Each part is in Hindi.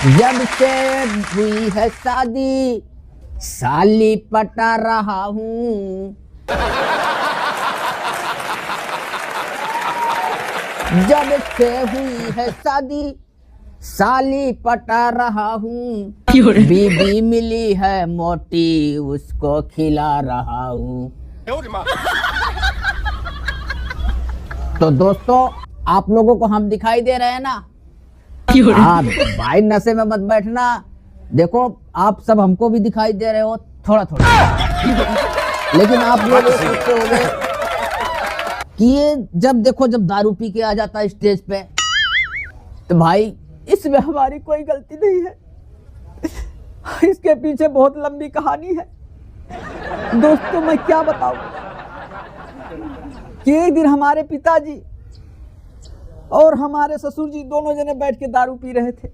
जब से हुई है शादी साली पटा रहा हूँ। जब से हुई है शादी साली पटा रहा हूँ। बीबी मिली है मोटी उसको खिला रहा हूँ। तो दोस्तों आप लोगों को हम दिखाई दे रहे हैं ना? हाँ भाई, नशे में मत बैठना। देखो आप सब हमको भी दिखाई दे रहे हो थोड़ा थोड़ा, लेकिन आप लोग ये सोचते होंगे कि ये जब देखो जब दारू पी के आ जाता है स्टेज पे, तो भाई इसमें हमारी कोई गलती नहीं है। इसके पीछे बहुत लंबी कहानी है दोस्तों। मैं क्या बताऊं कि एक दिन हमारे पिताजी और हमारे ससुर जी दोनों जने बैठ के दारू पी रहे थे।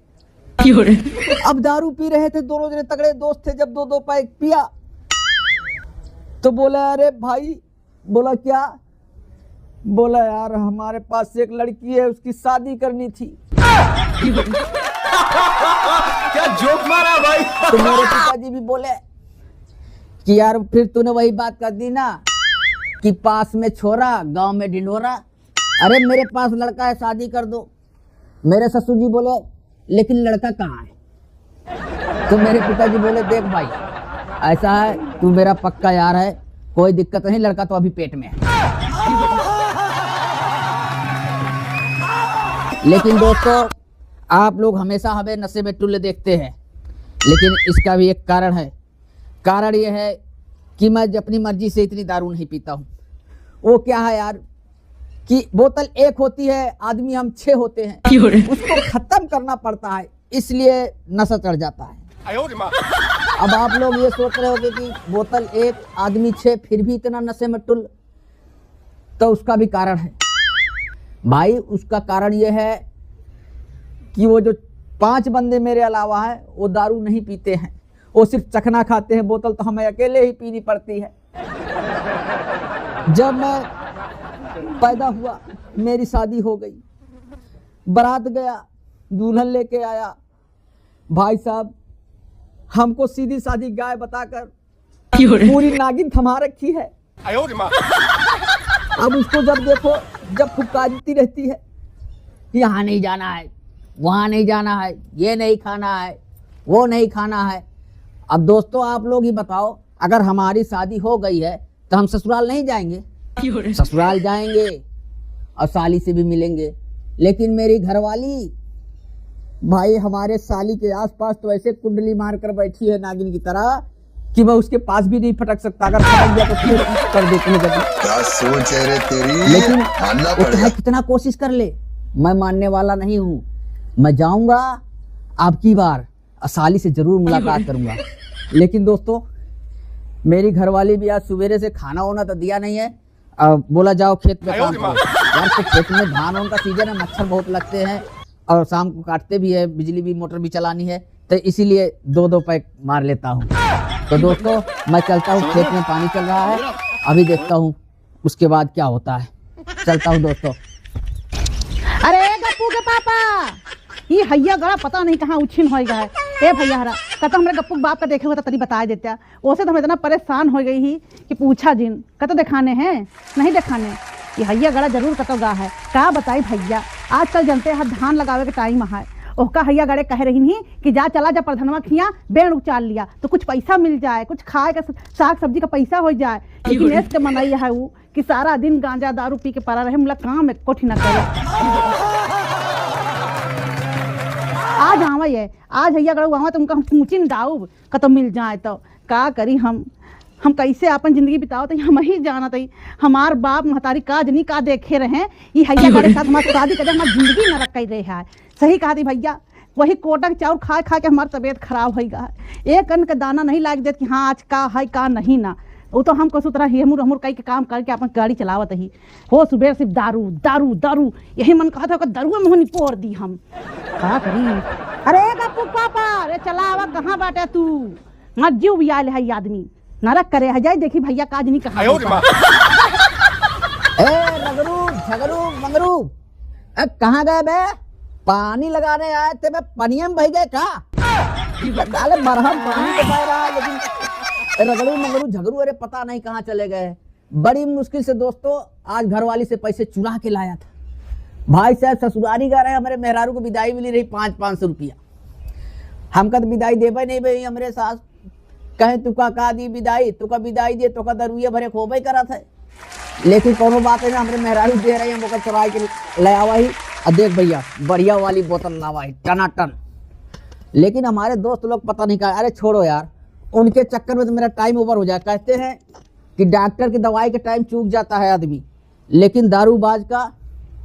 अब दारू पी रहे थे, दोनों जने तगड़े दोस्त थे। जब दो पैक पिया तो बोला अरे भाई, बोला क्या? बोला यार हमारे पास एक लड़की है, उसकी शादी करनी थी। क्या जोक मारा भाई। तो मेरे पिताजी भी बोले कि यार फिर तूने वही बात कर दी ना कि पास में छोरा गांव में ढिंढोरा। अरे मेरे पास लड़का है, शादी कर दो। मेरे ससुर जी बोले लेकिन लड़का कहाँ है? तो मेरे पिताजी बोले देख भाई ऐसा है, तू मेरा पक्का यार है, कोई दिक्कत नहीं, लड़का तो अभी पेट में है। लेकिन दोस्तों आप लोग हमेशा हमें नशे में टुल्ले देखते हैं, लेकिन इसका भी एक कारण है। कारण यह है कि मैं अपनी मर्जी से इतनी दारू नहीं पीता हूँ। वो क्या है यार कि बोतल एक होती है, आदमी हम 6 होते हैं, उसको खत्म करना पड़ता है, इसलिए नशा चढ़ जाता है। अब आप लोग ये सोच रहे होंगे कि बोतल एक आदमी 6 फिर भी इतना नशे में टुल, तो उसका भी कारण है भाई। उसका कारण ये है कि वो जो 5 बंदे मेरे अलावा है वो दारू नहीं पीते हैं, वो सिर्फ चखना खाते हैं। बोतल तो हमें अकेले ही पीनी पड़ती है। जब मैं पैदा हुआ मेरी शादी हो गई, बारात गया, दुल्हन लेके आया। भाई साहब हमको सीधी सादी गाय बताकर पूरी नागिन थमा रखी है। अब उसको जब देखो जब फुफकारती रहती है, यहाँ नहीं जाना है, वहाँ नहीं जाना है, ये नहीं खाना है, वो नहीं खाना है। अब दोस्तों आप लोग ही बताओ, अगर हमारी शादी हो गई है तो हम ससुराल नहीं जाएंगे? ससुराल जाएंगे और साली से भी मिलेंगे। लेकिन मेरी घरवाली भाई हमारे साली के आसपास तो ऐसे कुंडली मार कर बैठी है नागिन की तरह कि मैं उसके पास भी नहीं फटक सकता। अगर फटक गया तो फिर कर देती है। क्या सोच है रे तेरी। लेकिन वो चाहे कितना कोशिश कर ले, मैं मानने वाला नहीं हूँ। मैं जाऊंगा आपकी बार, साली से जरूर मुलाकात करूंगा। लेकिन दोस्तों मेरी घरवाली भी आज सवेरे से खाना वाना तो दिया नहीं है। बोला जाओ खेत में काम करो। यार तो खेत में धान वान का सीजन है, मच्छर बहुत लगते हैं और शाम को काटते भी है, बिजली भी मोटर भी चलानी है, तो इसीलिए 2 पैक मार लेता हूँ। तो दोस्तों मैं चलता हूँ, खेत में पानी चल रहा है, अभी देखता हूँ उसके बाद क्या होता है। चलता हूँ दोस्तों। अरे गप्पू के पापा, ये हैया गड़ा पता नहीं कहाँ उछिन हो गया है। ए भैया हरा कहता हमारे गप्पू बाप का देखे हुआ तो तनी बता देता। ओसे तो हम इतना परेशान हो गई ही कि पूछा जिन कतो दिखाने हैं नहीं दिखाने। ये हैया गड़ा जरूर कतो गा है, का बताई भैया। आजकल जनते हैं धान लगावे के टाइम है, ओहका हैया गड़े कह रही नहीं कि जा चला जा प्रधनवा खिया बेड़ उचाल लिया तो कुछ पैसा मिल जाए, कुछ खाए का साग सब्जी का पैसा हो जाए। लेकिन ऐसे मनाई है वो कि सारा दिन गांजा दारू पी के पड़ा रहे, मतलब काम एक कोठी न करे। आज आवा ये आज हैया गड़ा आवा तो उनका हम पूछिन गाऊ का तो मिल जाए तो का करी। हम कैसे अपन जिंदगी बिताओ तो हम ही जाना तई। हमार बाप महतारी काज नहीं का देखे रहे, ये हैया गड़े साथ हमारी शादी कर हमारी जिंदगी न रख रहे है। सही कहा थी भैया, वही कोटा के चाउर खा खा के हमारी तबीयत खराब हो गया है। एक अन्न का दाना नहीं लाग देत कि हाँ आज का है का नहीं ना। वो तो हम कसु तरह हेमुर हमूर कई के काम करके अपन गाड़ी चलावत ही हो। सुबह सिर्फ दारू दारू दारू, यही मन कहा था दारू में मुँह पोड़ दी हम का करी। अरे गप्पू पापा, अरे चला आवा कहाँ बाटे तू? मत जीव भी आए है आदमी नरक करे है। जाए देखी भैया काज नहीं कहा। ए रगरू झगरू मंगरू, अब कहाँ गए बे? पानी लगाने आए थे, मैं पनिया में बह गए का? डाले मरहम पानी तो बह रहा है, लेकिन रगड़ू मगड़ू झगड़ू अरे पता नहीं कहाँ चले गए। बड़ी मुश्किल से दोस्तों आज घरवाली से पैसे चुरा के लाया था। भाई साहब ससुरारी गए रहे, हमारे मेहरारू को विदाई मिली रही 500 रुपया। हमका तो विदाई देवे नहीं भाई, हमारे सास कहे तुका का दी विदाई, तुका विदाई दे तुका दरुए भरे खोबे करा था। लेकिन कोनो बात है ना, हमारे मेहरारू दे रही हम चुरा के ले आवा ही। और देख भैया बढ़िया वाली बोतल लावा ही टनाटन। लेकिन हमारे दोस्त लोग पता नहीं कहा, अरे छोड़ो यार, उनके चक्कर में तो मेरा टाइम ओवर हो जाए। कहते हैं कि डॉक्टर की दवाई के टाइम चूक जाता है आदमी, लेकिन दारूबाज का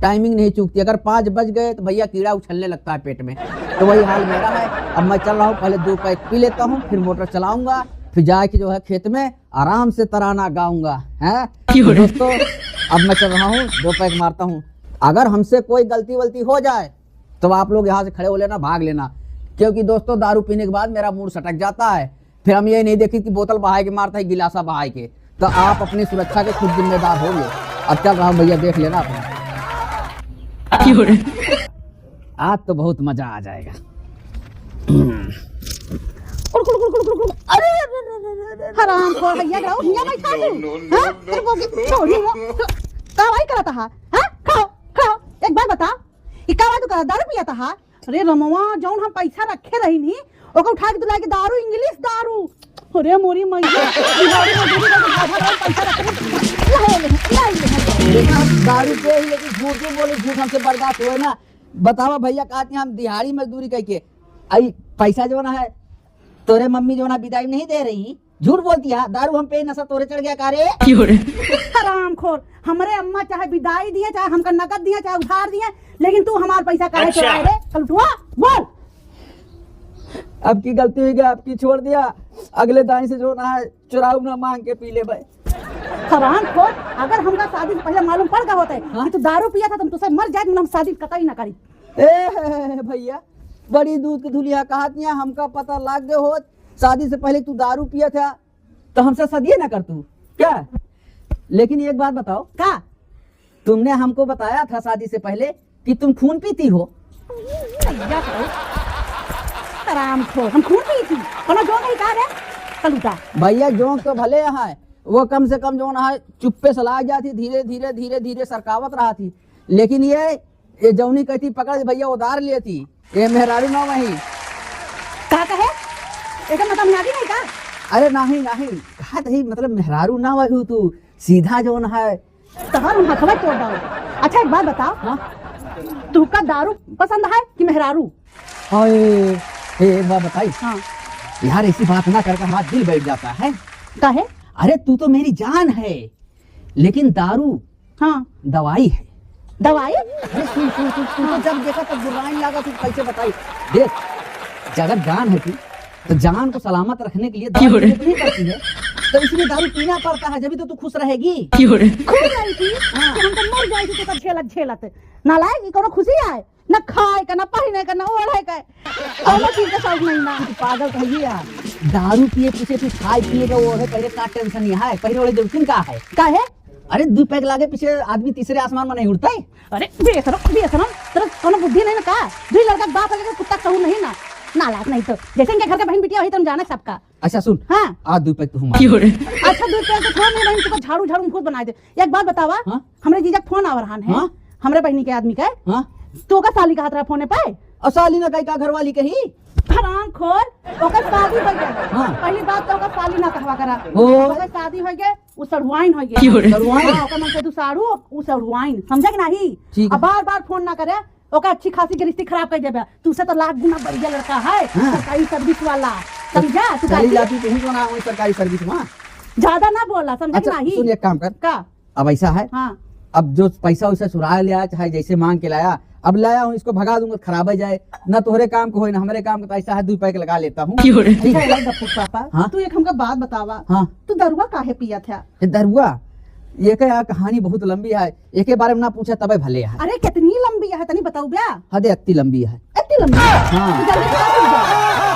टाइमिंग नहीं चूकती। अगर 5 बज गए तो भैया कीड़ा उछलने लगता है पेट में। तो वही हाल मेरा है। अब मैं चल रहा हूँ, पहले 2 पैक पी लेता हूँ, फिर मोटर चलाऊंगा, फिर जाके जो है खेत में आराम से तराना गाऊंगा। है दोस्तों, अब मैं चल रहा हूँ, 2 पैक मारता हूँ। अगर हमसे कोई गलती वलती हो जाए तो आप लोग यहाँ से खड़े हो लेना, भाग लेना, क्योंकि दोस्तों दारू पीने के बाद मेरा मूड सटक जाता है। फिर हम ये नहीं देखी कि बोतल बहाए के मारता है गिलासा बहाए के। तो आप अपनी सुरक्षा के खुद जिम्मेदार होंगे। अब चल रहा हूँ भैया, देख लेना अपना। आज तो बहुत मजा आ जाएगा। अरे हराम खोर भैया जाओ हिया मैं खा लूं। हां तेरे को छोड़ी वो का भाई करता है। हां खाओ खाओ, एक बार बता ई का भाई तू कर दारू पिया था? अरे रमवा जौन हम पैसा रखे रही नी ओके उठा के तू लाके दारू, इंग्लिश दारू। अरे मोरी मैया बिहारी मजदूरी का पैसा रखे दारू पे ही, लेकिन झूठ क्यों बोले? झूठ हमसे बर्दाश्त हुए ना। बतावा भैया, कहते हैं हम दिहाड़ी मजदूरी करके आई पैसा जो ना है, तोरे मम्मी जो ना विदाई नहीं दे रही, झूठ बोलती है। दारू हम पे नशा तोरे चढ़ गया कारे। हराम खोर, हमारे अम्मा चाहे विदाई दिए, चाहे हमका नकद दिए, चाहे उधार दिए, लेकिन तू हमार पैसा काहे चुराए रे? कल उठवा बोल। अब की गलती हुई गया, अब की छोड़ दिया। अगले दाई से जो ना है चुराऊ ना मांग के पी ले भाई। हराम खोर, अगर हमका शादी से पहले मालूम पड़ गया होता है कि तू दारू पिया था तो तुझसे मर जाए, हम शादी कतई ना करी। ए भैया, बड़ी दूध की धुलिया कहातियां, हमका पता लाग गए हो शादी से पहले तू दारू पिया था तो हमसे सदिए ना कर तू क्या? लेकिन एक बात बताओ, का तुमने हमको बताया था शादी से पहले कि तुम खून पीती हो। भैया करो हराम खोर, हम खून पी थी कोनो जो नहीं कहा रे कल उठा। भैया जोंक तो भले है, वो कम से कम जो ना है चुप्पे सलाह जाती, धीरे धीरे धीरे धीरे सरकावत रहा थी। लेकिन ये जौनी कहती पकड़ भैया उधार लिए थी, ये मेहरारू ना वही का कहे एक मतलब यादी नहीं का? अरे नहीं नहीं कहा थी, मतलब मेहरारू ना वही तू सीधा जो ना है तहर हम हथवा तोड़ दो। अच्छा एक बात बताओ, हाँ? तू का दारू पसंद है कि मेहरारू? एक बात बताई। हाँ यार ऐसी बात ना करके हमारा दिल बैठ जाता है। काहे? अरे तू तो मेरी जान है, लेकिन दारू हाँ दवाई है। दवाई? अरे सुन सुन सुन, तू तो जब देखा तब बुराई लगा, तू कैसे बताई? देख, अगर जान है तू तो जान को सलामत रखने के लिए दारू नहीं करती है, तो इसलिए दारू पीना पड़ता है, जब तो खुश रहेगी। खुश रही थी कि हम तो मर जाए थी तो झेलत झेलत ना लाए कि कोनो खुशी आए ना खाए का ना पहने का ना ओढ़े का कोनो चीज का शौक नहीं ना। पागल कहिए यार, दारू पिए पीछे तू खाए पिएगा वो है, पहले का टेंशन नहीं है, पहले वाले जरूरत का है। काहे? अरे 2 पैक लागे पीछे आदमी तीसरे आसमान में नहीं उड़ता है। अरे बेशरम तेरा कोनो बुद्धि नहीं ना का? 2 लड़का बाप लगे कुत्ता कहूं नहीं ना, नालायक नहीं तो जैसे इनके घर का बहन बिटिया वही तुम जाना सबका। अच्छा सुन, हाँ आज 2 पैक तू अच्छा 2 पैक तो छोड़, मेरी बहन तुमको झाड़ू झाड़ू खुद बना दे। एक बात बतावा, हाँ? हमरे जीजा फोन आ रहा है, हाँ? हमरे बहनी के आदमी का, हाँ? तो का साली का हाथ रहा फोने पे। और साली ना कही का घर वाली कही? हराम खोर, ओकर शादी हो गया। हाँ। पहली बात तो ओकर साली ना कहवा करा, हो। ओकर शादी हो गया, उ सड़वाइन हो गया। सड़वाइन? हां, ओकर मन से तू साड़ू, उ सड़वाइन, समझा कि नहीं? ठीक है। अब बार-बार फोन ना करे, ओकर अच्छी खासी की रिश्ते खराब कर देबे। तू से तो लाख गुना बढ़िया लड़का है, हाँ। सरकारी सर्विस वाला, समझा? तू चली का जाती कहीं तो ना वही सरकारी सर्विस में। ज्यादा ना बोला, समझा कि अच्छा नहीं? सुन, एक काम कर, का? अब ऐसा है, हां अब जो पैसा वैसा चुरा लिया चाहे जैसे मांग के लाया, अब लाया हूँ, इसको भगा दूंगा, खराब हो जाए ना, तोहरे काम को हो ना हमारे काम को। तो ऐसा है 2 पैक लगा लेता हूँ। ठीक अच्छा है? लग दफू पापा, हाँ? तू एक हमका बात बतावा, हाँ? तू दरुआ काहे पिया था? ये दरुआ, ये क्या कहानी बहुत लंबी है, एक के बारे में ना पूछा तबे भले है। अरे कितनी लंबी है तनी बताऊ ब्या? हदे अत्ती लंबी है। इतनी लंबी? हाँ। तू जल्दी बता दे मुझे।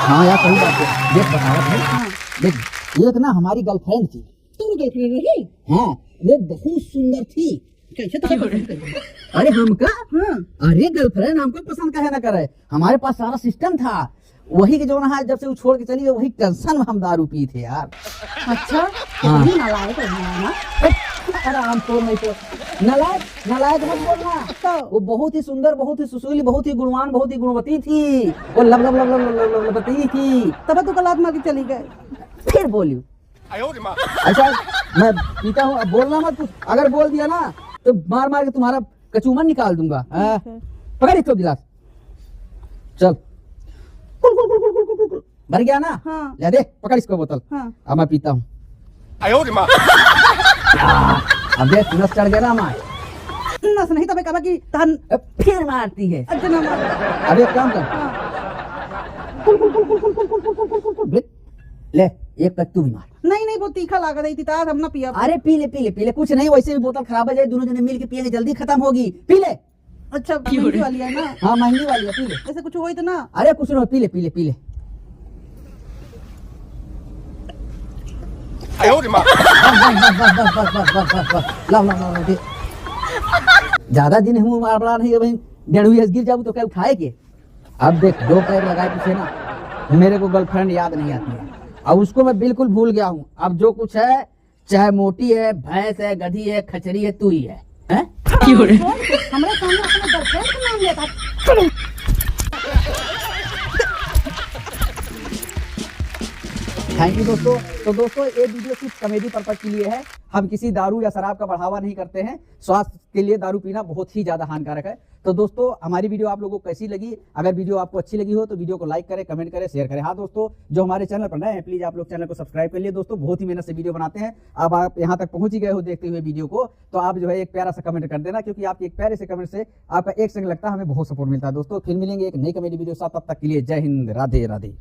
हाँ यार सही बात है, देख बतावत है। हाँ। देख एक ना हमारी गर्लफ्रेंड थी। तू देख रही रही? हाँ, वो बहुत सुंदर थी, कैसे तो पसंद करी? अरे हमका हाँ अरे गर्लफ्रेंड हमको पसंद काहे ना करे, हमारे पास सारा सिस्टम था, वही के जो ना है, जब से वो छोड़ के चली गई वही टेंशन में हम दारू पी थे यार। अच्छा हाँ। इतनी नालायक है ना। आराम तो नहीं तो नलायक नलायक मत बोलना, तो वो बहुत ही सुंदर, बहुत ही सुशील, बहुत ही गुणवान, बहुत ही गुणवती थी, वो लब लब लब लब लब लब लबती थी। तब तू कल मार के चली गए। फिर बोलियो अच्छा मैं पीता हूँ, अब बोलना मत कुछ, अगर बोल दिया ना तो मार मार के तुम्हारा कचूमन निकाल दूंगा। हाँ, ठीक है। पकड़ इसको गिलास, चल भर गया ना। हाँ। ले दे, पकड़ इसको बोतल। हाँ। अब मैं पीता हूँ। अब देख नस चढ़ गया ना हमारे। नस नहीं तब कहा कि तहन अब फिर मारती है। अच्छा ना मार। अब एक काम कर, हाँ। ले एक पैक तू भी मार। नहीं नहीं बहुत तीखा लाग रही थी तार हम ना पिया। अरे पी ले पी ले पी ले, कुछ नहीं, वैसे भी बोतल खराब हो जाए, दोनों जने मिल के पियेंगे, जल्दी खत्म होगी, पी ले। अच्छा महंगी वाली है ना, हाँ महंगी वाली है, पी ले। ऐसे कुछ हुई तो ना। अरे कुछ नहीं, पी ले पी ले पी ले। बस ज्यादा दिन हूँ मार बड़ा नहीं, भाई डेढ़ गिर जाऊँ तो क्या उठाए के। अब देख दो पैर लगाए पीछे ना, मेरे को गर्लफ्रेंड याद नहीं आती है, अब उसको मैं बिल्कुल भूल गया हूँ। अब जो कुछ है, चाहे मोटी है, भैंस है, गधी है, खचरी है, तू ही है, हैं? हमारे सामने अपने गर्लफ्रेंड का नाम लिया था। थैंक यू दोस्तों। तो दोस्तों ये वीडियो सिर्फ कॉमेडी पर्पज के लिए है, हम किसी दारू या शराब का बढ़ावा नहीं करते हैं। स्वास्थ्य के लिए दारू पीना बहुत ही ज्यादा हानिकारक है। तो दोस्तों हमारी वीडियो आप लोगों को कैसी लगी, अगर वीडियो आपको अच्छी लगी हो तो वीडियो को लाइक करें, कमेंट करें, शेयर करें। हाँ दोस्तों, जो हमारे चैनल पर नए हैं प्लीज आप लोग चैनल को सब्सक्राइब कर लिए दोस्तों, बहुत ही मेहनत से वीडियो बनाते हैं। अब आप यहाँ तक पहुंच ही गए हो देखते हुए वीडियो को, तो आप जो है एक प्यारा सा कमेंट कर देना, क्योंकि आपके एक प्यारे से कमेंट से आपका एक सेकंड लगता है, हमें बहुत सपोर्ट मिलता है दोस्तों। फिर मिलेंगे एक नई कॉमेडी वीडियो साथ, तब तक के लिए जय हिंद, राधे राधे।